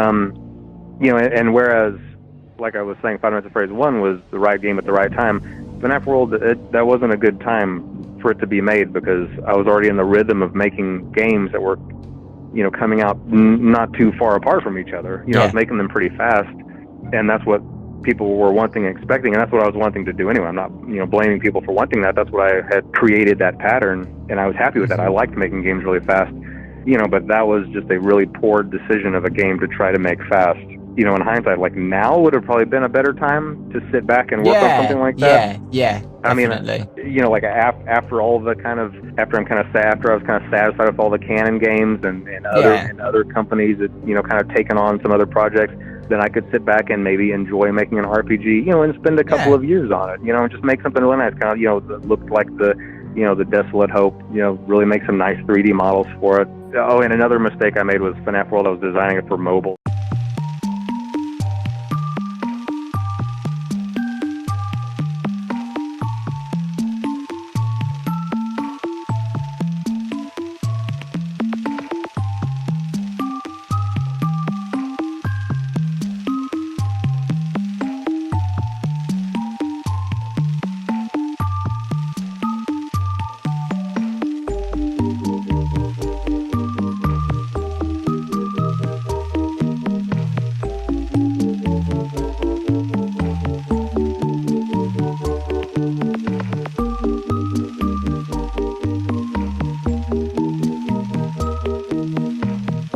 And whereas, like I was saying, Five Nights at Freddy's 1 was the right game at the right time, FNaF World, that wasn't a good time for it to be made, because I was already in the rhythm of making games that were, coming out not too far apart from each other. I was making them pretty fast, and that's what people were wanting and expecting, and that's what I was wanting to do anyway. I'm not, blaming people for wanting that. That's what I had created, that pattern, and I was happy with that. I liked making games really fast, but that was just a really poor decision of a game to try to make fast. In hindsight, like now would have probably been a better time to sit back and work on something like that. Yeah, definitely. I mean, like after all the after I was kind of satisfied with all the Canon games and other companies that, kind of taken on some other projects, then I could sit back and maybe enjoy making an RPG, and spend a couple of years on it, and just make something really nice, kind of, that looked like the Desolate Hope, really make some nice 3D models for it. Oh, and another mistake I made was FNaF World, I was designing it for mobile.